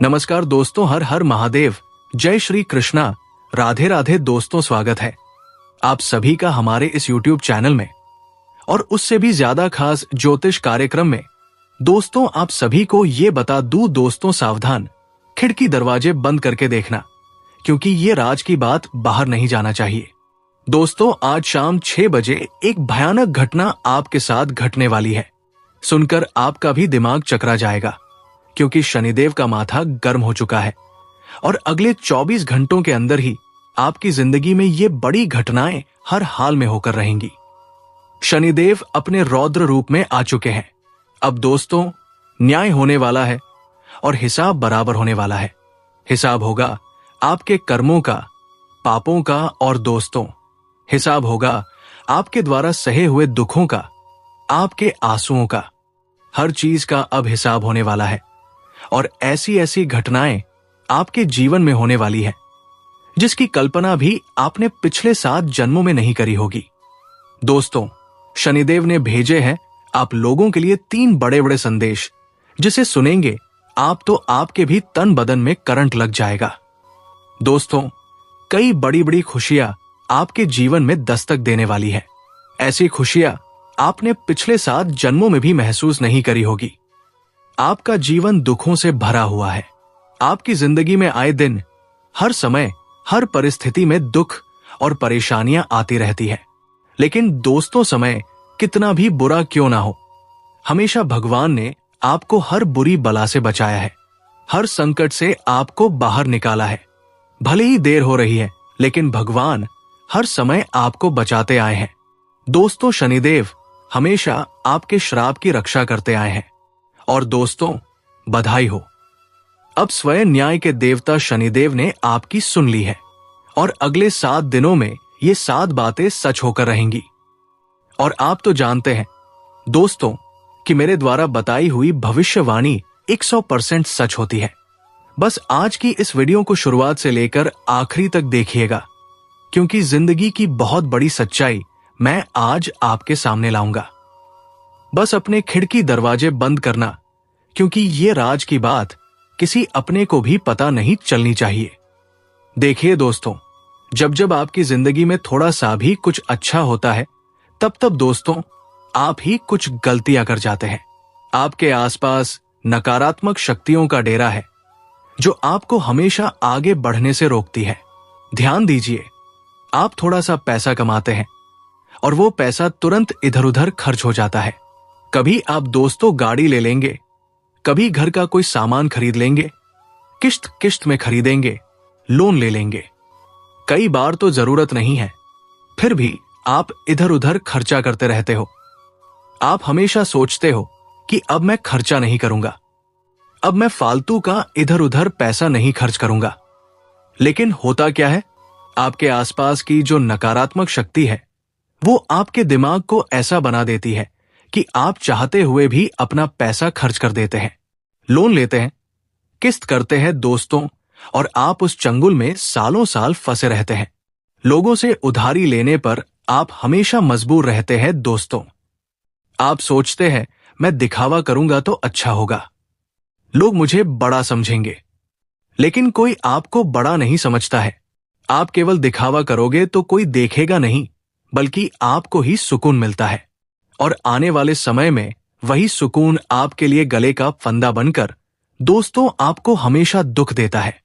नमस्कार दोस्तों, हर हर महादेव, जय श्री कृष्णा, राधे राधे दोस्तों। स्वागत है आप सभी का हमारे इस YouTube चैनल में और उससे भी ज्यादा खास ज्योतिष कार्यक्रम में। दोस्तों, आप सभी को ये बता दूं दोस्तों, सावधान, खिड़की दरवाजे बंद करके देखना, क्योंकि ये राज की बात बाहर नहीं जाना चाहिए। दोस्तों, आज शाम 6 बजे एक भयानक घटना आपके साथ घटने वाली है। सुनकर आपका भी दिमाग चकरा जाएगा, क्योंकि शनिदेव का माथा गर्म हो चुका है और अगले 24 घंटों के अंदर ही आपकी जिंदगी में ये बड़ी घटनाएं हर हाल में होकर रहेंगी। शनिदेव अपने रौद्र रूप में आ चुके हैं। अब दोस्तों, न्याय होने वाला है और हिसाब बराबर होने वाला है। हिसाब होगा आपके कर्मों का, पापों का और दोस्तों, हिसाब होगा आपके द्वारा सहे हुए दुखों का, आपके आंसुओं का। हर चीज का अब हिसाब होने वाला है और ऐसी ऐसी घटनाएं आपके जीवन में होने वाली है जिसकी कल्पना भी आपने पिछले 7 जन्मों में नहीं करी होगी। दोस्तों, शनिदेव ने भेजे हैं आप लोगों के लिए 3 बड़े बड़े संदेश, जिसे सुनेंगे आप तो आपके भी तन बदन में करंट लग जाएगा। दोस्तों, कई बड़ी बड़ी खुशियां आपके जीवन में दस्तक देने वाली है। ऐसी खुशियां आपने पिछले 7 जन्मों में भी महसूस नहीं करी होगी। आपका जीवन दुखों से भरा हुआ है। आपकी जिंदगी में आए दिन, हर समय, हर परिस्थिति में दुख और परेशानियां आती रहती है। लेकिन दोस्तों, समय कितना भी बुरा क्यों ना हो, हमेशा भगवान ने आपको हर बुरी बला से बचाया है, हर संकट से आपको बाहर निकाला है। भले ही देर हो रही है, लेकिन भगवान हर समय आपको बचाते आए हैं। दोस्तों, शनिदेव हमेशा आपके श्राप की रक्षा करते आए हैं। और दोस्तों, बधाई हो, अब स्वयं न्याय के देवता शनिदेव ने आपकी सुन ली है और अगले 7 दिनों में ये 7 बातें सच होकर रहेंगी। और आप तो जानते हैं दोस्तों कि मेरे द्वारा बताई हुई भविष्यवाणी 100% सच होती है। बस आज की इस वीडियो को शुरुआत से लेकर आखिरी तक देखिएगा, क्योंकि जिंदगी की बहुत बड़ी सच्चाई मैं आज आपके सामने लाऊंगा। बस अपने खिड़की दरवाजे बंद करना, क्योंकि ये राज की बात किसी अपने को भी पता नहीं चलनी चाहिए। देखिए दोस्तों, जब जब आपकी जिंदगी में थोड़ा सा भी कुछ अच्छा होता है, तब तब दोस्तों आप ही कुछ गलतियां कर जाते हैं। आपके आसपास नकारात्मक शक्तियों का डेरा है जो आपको हमेशा आगे बढ़ने से रोकती है। ध्यान दीजिए, आप थोड़ा सा पैसा कमाते हैं और वो पैसा तुरंत इधर उधर खर्च हो जाता है। कभी आप दोस्तों गाड़ी ले लेंगे, कभी घर का कोई सामान खरीद लेंगे, किश्त किश्त में खरीदेंगे, लोन ले लेंगे। कई बार तो जरूरत नहीं है, फिर भी आप इधर उधर खर्चा करते रहते हो। आप हमेशा सोचते हो कि अब मैं खर्चा नहीं करूंगा, अब मैं फालतू का इधर उधर पैसा नहीं खर्च करूंगा। लेकिन होता क्या है, आपके आसपास की जो नकारात्मक शक्ति है वो आपके दिमाग को ऐसा बना देती है कि आप चाहते हुए भी अपना पैसा खर्च कर देते हैं, लोन लेते हैं, किस्त करते हैं दोस्तों, और आप उस चंगुल में सालों साल फंसे रहते हैं। लोगों से उधारी लेने पर आप हमेशा मजबूर रहते हैं दोस्तों। आप सोचते हैं मैं दिखावा करूंगा तो अच्छा होगा, लोग मुझे बड़ा समझेंगे। लेकिन कोई आपको बड़ा नहीं समझता है। आप केवल दिखावा करोगे तो कोई देखेगा नहीं, बल्कि आपको ही सुकून मिलता है। और आने वाले समय में वही सुकून आपके लिए गले का फंदा बनकर दोस्तों आपको हमेशा दुख देता है।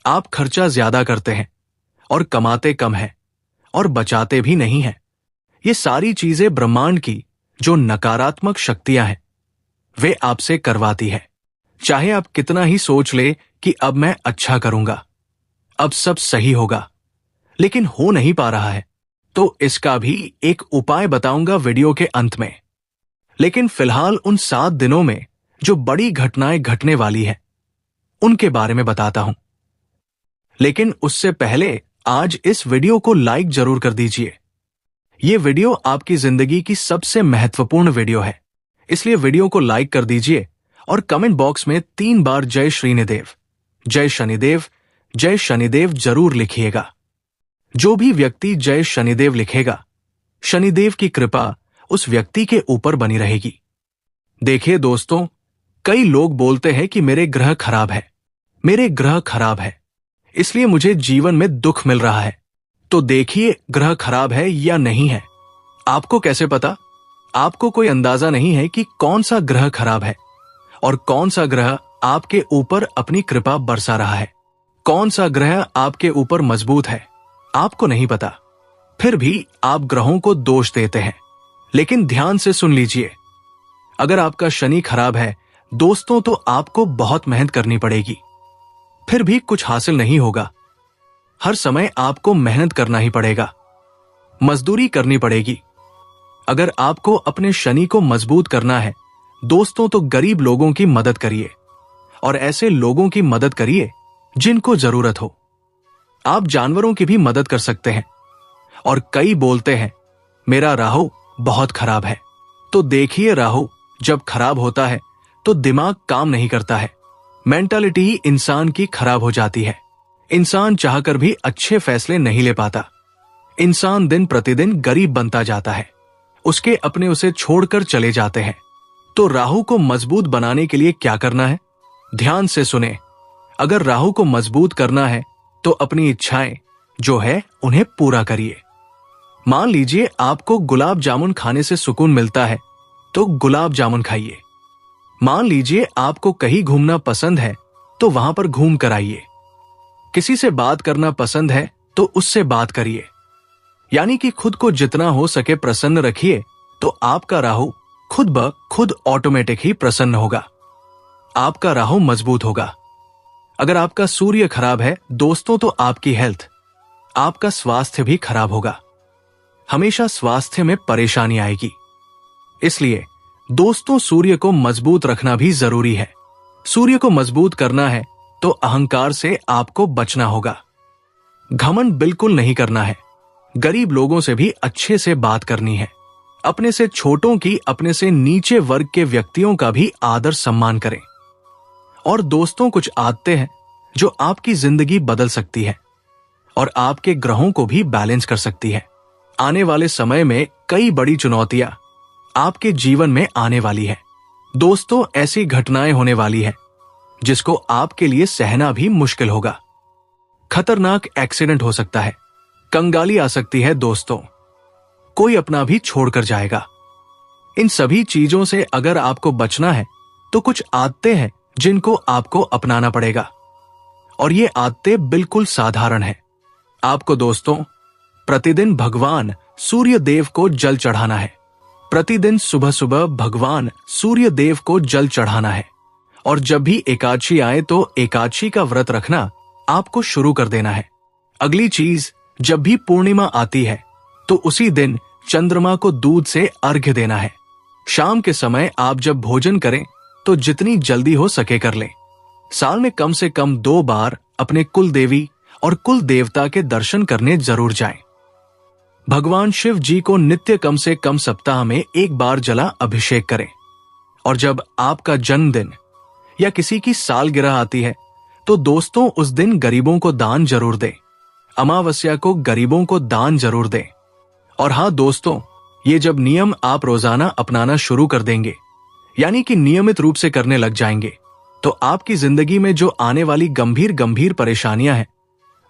आप खर्चा ज्यादा करते हैं और कमाते कम हैं और बचाते भी नहीं हैं। ये सारी चीजें ब्रह्मांड की जो नकारात्मक शक्तियां हैं वे आपसे करवाती है। चाहे आप कितना ही सोच ले कि अब मैं अच्छा करूंगा, अब सब सही होगा, लेकिन हो नहीं पा रहा है, तो इसका भी एक उपाय बताऊंगा वीडियो के अंत में। लेकिन फिलहाल उन 7 दिनों में जो बड़ी घटनाएं घटने वाली है उनके बारे में बताता हूं। लेकिन उससे पहले आज इस वीडियो को लाइक जरूर कर दीजिए। यह वीडियो आपकी जिंदगी की सबसे महत्वपूर्ण वीडियो है, इसलिए वीडियो को लाइक कर दीजिए और कमेंट बॉक्स में 3 बार जय श्रीनिदेव, जय शनिदेव, जय शनिदेव जरूर लिखिएगा। जो भी व्यक्ति जय शनिदेव लिखेगा, शनिदेव की कृपा उस व्यक्ति के ऊपर बनी रहेगी। देखिए दोस्तों, कई लोग बोलते हैं कि मेरे ग्रह खराब है, मेरे ग्रह खराब है, इसलिए मुझे जीवन में दुख मिल रहा है। तो देखिए ग्रह खराब है या नहीं है। आपको कैसे पता? आपको कोई अंदाजा नहीं है कि कौन सा ग्रह खराब है और कौन सा ग्रह आपके ऊपर अपनी कृपा बरसा रहा है। कौन सा ग्रह आपके ऊपर मजबूत है, आपको नहीं पता। फिर भी आप ग्रहों को दोष देते हैं। लेकिन ध्यान से सुन लीजिए, अगर आपका शनि खराब है दोस्तों, तो आपको बहुत मेहनत करनी पड़ेगी, फिर भी कुछ हासिल नहीं होगा। हर समय आपको मेहनत करना ही पड़ेगा, मजदूरी करनी पड़ेगी। अगर आपको अपने शनि को मजबूत करना है दोस्तों, तो गरीब लोगों की मदद करिए और ऐसे लोगों की मदद करिए जिनको जरूरत हो। आप जानवरों की भी मदद कर सकते हैं। और कई बोलते हैं मेरा राहु बहुत खराब है। तो देखिए, राहु जब खराब होता है तो दिमाग काम नहीं करता है, मेंटालिटी ही इंसान की खराब हो जाती है। इंसान चाहकर भी अच्छे फैसले नहीं ले पाता। इंसान दिन प्रतिदिन गरीब बनता जाता है, उसके अपने उसे छोड़कर चले जाते हैं। तो राहु को मजबूत बनाने के लिए क्या करना है? ध्यान से सुने। अगर राहु को मजबूत करना है तो अपनी इच्छाएं जो है उन्हें पूरा करिए। मान लीजिए आपको गुलाब जामुन खाने से सुकून मिलता है तो गुलाब जामुन खाइए। मान लीजिए आपको कहीं घूमना पसंद है तो वहां पर घूम कर आइए। किसी से बात करना पसंद है तो उससे बात करिए। यानी कि खुद को जितना हो सके प्रसन्न रखिए, तो आपका राहु खुद ब खुद ऑटोमेटिक ही प्रसन्न होगा, आपका राहु मजबूत होगा। अगर आपका सूर्य खराब है दोस्तों, तो आपकी हेल्थ, आपका स्वास्थ्य भी खराब होगा। हमेशा स्वास्थ्य में परेशानी आएगी। इसलिए दोस्तों सूर्य को मजबूत रखना भी जरूरी है। सूर्य को मजबूत करना है तो अहंकार से आपको बचना होगा। घमंड बिल्कुल नहीं करना है। गरीब लोगों से भी अच्छे से बात करनी है। अपने से छोटों की, अपने से नीचे वर्ग के व्यक्तियों का भी आदर सम्मान करें। और दोस्तों कुछ आदतें हैं जो आपकी जिंदगी बदल सकती है और आपके ग्रहों को भी बैलेंस कर सकती है। आने वाले समय में कई बड़ी चुनौतियां आपके जीवन में आने वाली है दोस्तों। ऐसी घटनाएं होने वाली है जिसको आपके लिए सहना भी मुश्किल होगा। खतरनाक एक्सीडेंट हो सकता है, कंगाली आ सकती है दोस्तों, कोई अपना भी छोड़कर जाएगा। इन सभी चीजों से अगर आपको बचना है तो कुछ आदतें हैं जिनको आपको अपनाना पड़ेगा। और ये आदतें बिल्कुल साधारण है। आपको दोस्तों प्रतिदिन भगवान सूर्य देव को जल चढ़ाना है। प्रतिदिन सुबह सुबह भगवान सूर्य देव को जल चढ़ाना है। और जब भी एकादशी आए तो एकादशी का व्रत रखना आपको शुरू कर देना है। अगली चीज, जब भी पूर्णिमा आती है तो उसी दिन चंद्रमा को दूध से अर्घ्य देना है। शाम के समय आप जब भोजन करें तो जितनी जल्दी हो सके कर लें। साल में कम से कम 2 बार अपने कुल देवी और कुल देवता के दर्शन करने जरूर जाएं। भगवान शिव जी को नित्य कम से कम सप्ताह में 1 बार जला अभिषेक करें। और जब आपका जन्मदिन या किसी की सालगिरह आती है तो दोस्तों उस दिन गरीबों को दान जरूर दें। अमावस्या को गरीबों को दान जरूर दें। और हाँ दोस्तों, ये जब नियम आप रोजाना अपनाना शुरू कर देंगे, यानी कि नियमित रूप से करने लग जाएंगे, तो आपकी जिंदगी में जो आने वाली गंभीर गंभीर परेशानियां हैं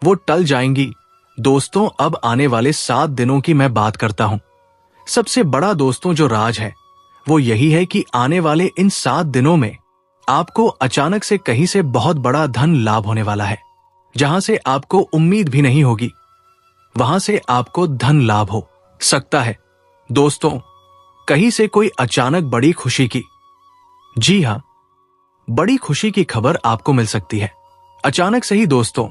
वो टल जाएंगी। दोस्तों अब आने वाले 7 दिनों की मैं बात करता हूं। सबसे बड़ा दोस्तों जो राज है वो यही है कि आने वाले इन 7 दिनों में आपको अचानक से कहीं से बहुत बड़ा धन लाभ होने वाला है। जहां से आपको उम्मीद भी नहीं होगी वहां से आपको धन लाभ हो सकता है। दोस्तों कहीं से कोई अचानक बड़ी खुशी की, जी हां, बड़ी खुशी की खबर आपको मिल सकती है। अचानक से ही दोस्तों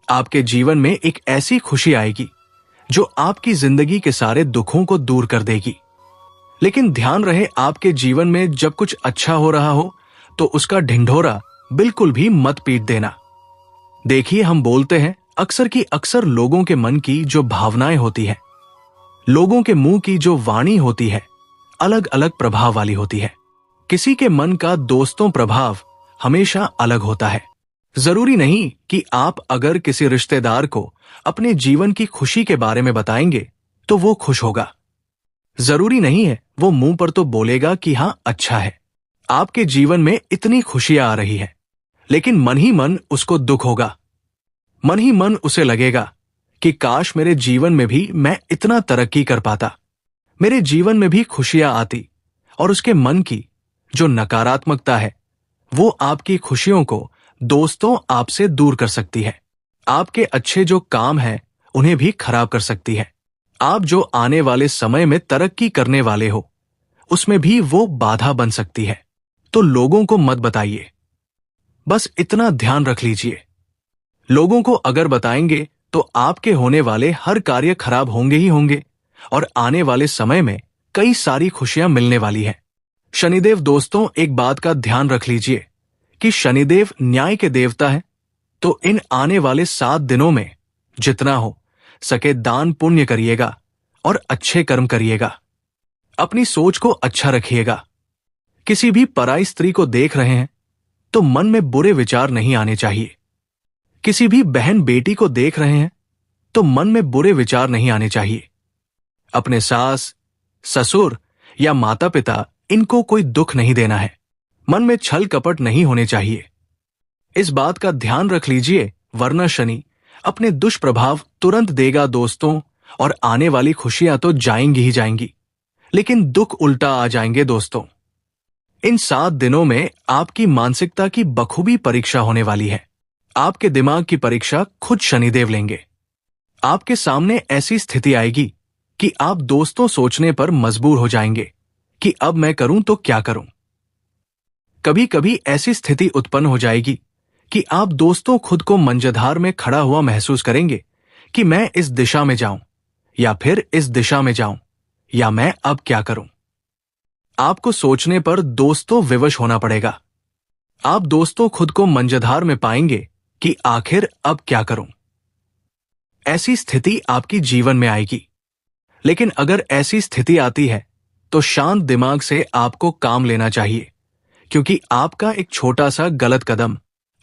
आपके जीवन में एक ऐसी खुशी आएगी जो आपकी जिंदगी के सारे दुखों को दूर कर देगी। लेकिन ध्यान रहे, आपके जीवन में जब कुछ अच्छा हो रहा हो तो उसका ढिंढोरा बिल्कुल भी मत पीट देना। देखिए, हम बोलते हैं अक्सर की अक्सर लोगों के मन की जो भावनाएं होती है, लोगों के मुंह की जो वाणी होती है, अलग अलग प्रभाव वाली होती है। किसी के मन का दोस्तों प्रभाव हमेशा अलग होता है। जरूरी नहीं कि आप अगर किसी रिश्तेदार को अपने जीवन की खुशी के बारे में बताएंगे तो वो खुश होगा। जरूरी नहीं है वो मुंह पर तो बोलेगा कि हां अच्छा है, आपके जीवन में इतनी खुशियां आ रही है, लेकिन मन ही मन उसको दुख होगा। मन ही मन उसे लगेगा कि काश मेरे जीवन में भी मैं इतना तरक्की कर पाता, मेरे जीवन में भी खुशियां आती। और उसके मन की जो नकारात्मकता है वो आपकी खुशियों को दोस्तों आपसे दूर कर सकती है। आपके अच्छे जो काम हैं उन्हें भी खराब कर सकती है। आप जो आने वाले समय में तरक्की करने वाले हो उसमें भी वो बाधा बन सकती है। तो लोगों को मत बताइए, बस इतना ध्यान रख लीजिए। लोगों को अगर बताएंगे तो आपके होने वाले हर कार्य खराब होंगे ही होंगे और आने वाले समय में कई सारी खुशियां मिलने वाली हैं। शनिदेव दोस्तों, एक बात का ध्यान रख लीजिए कि शनिदेव न्याय के देवता है। तो इन आने वाले 7 दिनों में जितना हो सके दान पुण्य करिएगा और अच्छे कर्म करिएगा। अपनी सोच को अच्छा रखिएगा। किसी भी पराई स्त्री को देख रहे हैं तो मन में बुरे विचार नहीं आने चाहिए। किसी भी बहन बेटी को देख रहे हैं तो मन में बुरे विचार नहीं आने चाहिए। अपने सास, ससुर या माता पिता, इनको कोई दुख नहीं देना है। मन में छल कपट नहीं होने चाहिए। इस बात का ध्यान रख लीजिए, वरना शनि अपने दुष्प्रभाव तुरंत देगा दोस्तों, और आने वाली खुशियां तो जाएंगी ही जाएंगी, लेकिन दुख उल्टा आ जाएंगे दोस्तों। इन 7 दिनों में आपकी मानसिकता की बखूबी परीक्षा होने वाली है। आपके दिमाग की परीक्षा खुद शनिदेव लेंगे। आपके सामने ऐसी स्थिति आएगी कि आप दोस्तों सोचने पर मजबूर हो जाएंगे कि अब मैं करूं तो क्या करूं। कभी कभी ऐसी स्थिति उत्पन्न हो जाएगी कि आप दोस्तों खुद को मंझधार में खड़ा हुआ महसूस करेंगे कि मैं इस दिशा में जाऊं या फिर इस दिशा में जाऊं, या मैं अब क्या करूं। आपको सोचने पर दोस्तों विवश होना पड़ेगा। आप दोस्तों खुद को मंझधार में पाएंगे कि आखिर अब क्या करूं। ऐसी स्थिति आपकी जीवन में आएगी। लेकिन अगर ऐसी स्थिति आती है तो शांत दिमाग से आपको काम लेना चाहिए, क्योंकि आपका एक छोटा सा गलत कदम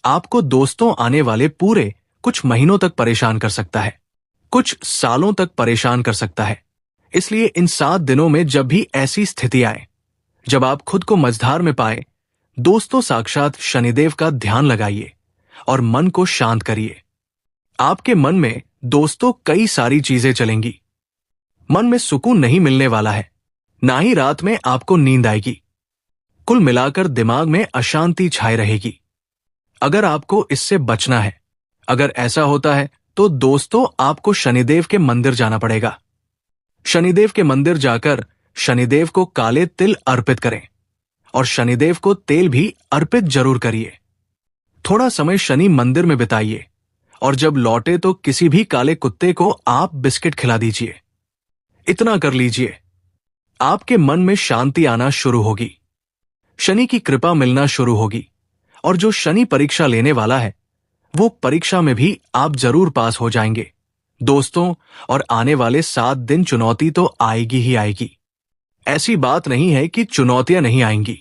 आपको दोस्तों आने वाले पूरे कुछ महीनों तक परेशान कर सकता है, कुछ सालों तक परेशान कर सकता है। इसलिए इन 7 दिनों में जब भी ऐसी स्थिति आए, जब आप खुद को मझधार में पाए, दोस्तों साक्षात शनिदेव का ध्यान लगाइए और मन को शांत करिए। आपके मन में दोस्तों कई सारी चीजें चलेंगी। मन में सुकून नहीं मिलने वाला है, ना ही रात में आपको नींद आएगी। कुल मिलाकर दिमाग में अशांति छाई रहेगी। अगर आपको इससे बचना है, अगर ऐसा होता है तो दोस्तों आपको शनिदेव के मंदिर जाना पड़ेगा। शनिदेव के मंदिर जाकर शनिदेव को काले तिल अर्पित करें और शनिदेव को तेल भी अर्पित जरूर करिए। थोड़ा समय शनि मंदिर में बिताइए और जब लौटे तो किसी भी काले कुत्ते को आप बिस्किट खिला दीजिए। इतना कर लीजिए, आपके मन में शांति आना शुरू होगी, शनि की कृपा मिलना शुरू होगी, और जो शनि परीक्षा लेने वाला है वो परीक्षा में भी आप जरूर पास हो जाएंगे दोस्तों। और आने वाले 7 दिन चुनौती तो आएगी ही आएगी। ऐसी बात नहीं है कि चुनौतियां नहीं आएंगी।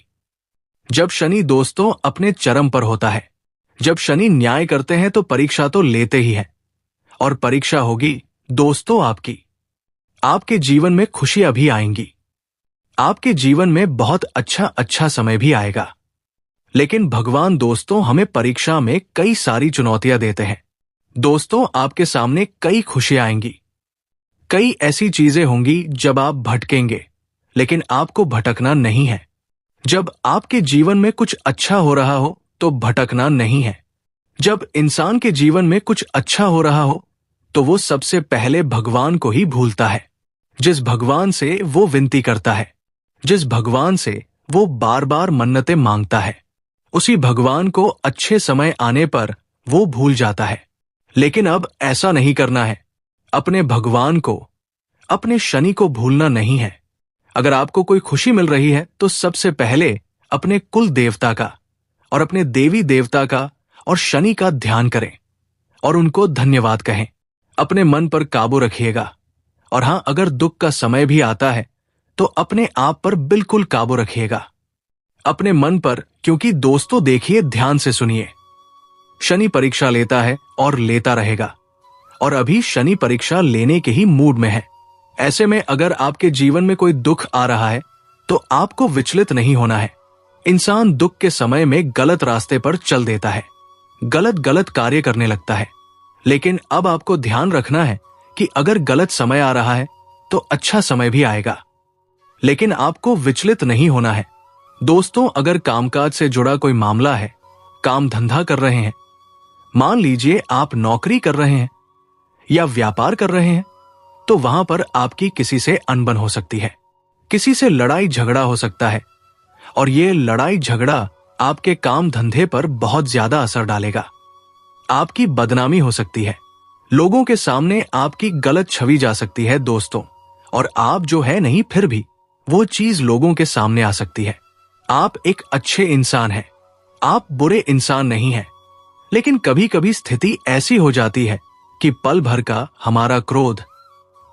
जब शनि दोस्तों अपने चरम पर होता है, जब शनि न्याय करते हैं तो परीक्षा तो लेते ही हैं, और परीक्षा होगी दोस्तों आपकी। आपके जीवन में खुशियां भी आएंगी, आपके जीवन में बहुत अच्छा समय भी आएगा। लेकिन भगवान दोस्तों हमें परीक्षा में कई सारी चुनौतियां देते हैं दोस्तों। आपके सामने कई खुशियां आएंगी, कई ऐसी चीजें होंगी जब आप भटकेंगे, लेकिन आपको भटकना नहीं है। जब आपके जीवन में कुछ अच्छा हो रहा हो तो भटकना नहीं है। जब इंसान के जीवन में कुछ अच्छा हो रहा हो तो वो सबसे पहले भगवान को ही भूलता है। जिस भगवान से वो विनती करता है, जिस भगवान से वो बार बार मन्नतें मांगता है, उसी भगवान को अच्छे समय आने पर वो भूल जाता है। लेकिन अब ऐसा नहीं करना है। अपने भगवान को, अपने शनि को भूलना नहीं है। अगर आपको कोई खुशी मिल रही है तो सबसे पहले अपने कुल देवता का और अपने देवी देवता का और शनि का ध्यान करें और उनको धन्यवाद कहें। अपने मन पर काबू रखिएगा। और हां, अगर दुख का समय भी आता है तो अपने आप पर बिल्कुल काबू रखिएगा, अपने मन पर। क्योंकि दोस्तों देखिए, ध्यान से सुनिए, शनि परीक्षा लेता है और लेता रहेगा, और अभी शनि परीक्षा लेने के ही मूड में है। ऐसे में अगर आपके जीवन में कोई दुख आ रहा है तो आपको विचलित नहीं होना है। इंसान दुख के समय में गलत रास्ते पर चल देता है, गलत गलत कार्य करने लगता है। लेकिन अब आपको ध्यान रखना है कि अगर गलत समय आ रहा है तो अच्छा समय भी आएगा, लेकिन आपको विचलित नहीं होना है। दोस्तों, अगर कामकाज से जुड़ा कोई मामला है, काम धंधा कर रहे हैं, मान लीजिए आप नौकरी कर रहे हैं या व्यापार कर रहे हैं, तो वहां पर आपकी किसी से अनबन हो सकती है, किसी से लड़ाई झगड़ा हो सकता है, और ये लड़ाई झगड़ा आपके काम धंधे पर बहुत ज्यादा असर डालेगा। आपकी बदनामी हो सकती है, लोगों के सामने आपकी गलत छवि जा सकती है दोस्तों, और आप जो है नहीं फिर भी वो चीज लोगों के सामने आ सकती है। आप एक अच्छे इंसान हैं, आप बुरे इंसान नहीं हैं, लेकिन कभी कभी स्थिति ऐसी हो जाती है कि पल भर का हमारा क्रोध,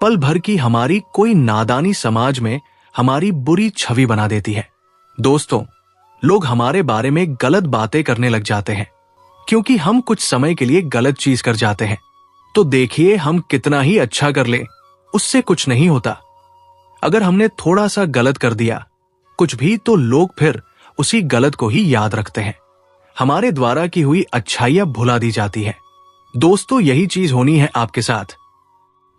पल भर की हमारी कोई नादानी समाज में हमारी बुरी छवि बना देती है। दोस्तों, लोग हमारे बारे में गलत बातें करने लग जाते हैं क्योंकि हम कुछ समय के लिए गलत चीज कर जाते हैं। तो देखिए, हम कितना ही अच्छा कर ले, उससे कुछ नहीं होता। अगर हमने थोड़ा सा गलत कर दिया कुछ भी, तो लोग फिर उसी गलत को ही याद रखते हैं। हमारे द्वारा की हुई अच्छाइयां भुला दी जाती है। दोस्तों, यही चीज होनी है आपके साथ।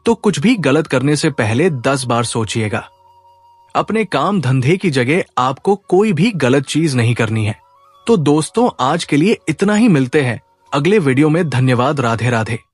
तो कुछ भी गलत करने से पहले 10 बार सोचिएगा। अपने काम धंधे की जगह आपको कोई भी गलत चीज नहीं करनी है। तो दोस्तों, आज के लिए इतना ही। मिलते हैं अगले वीडियो में। धन्यवाद। राधे राधे।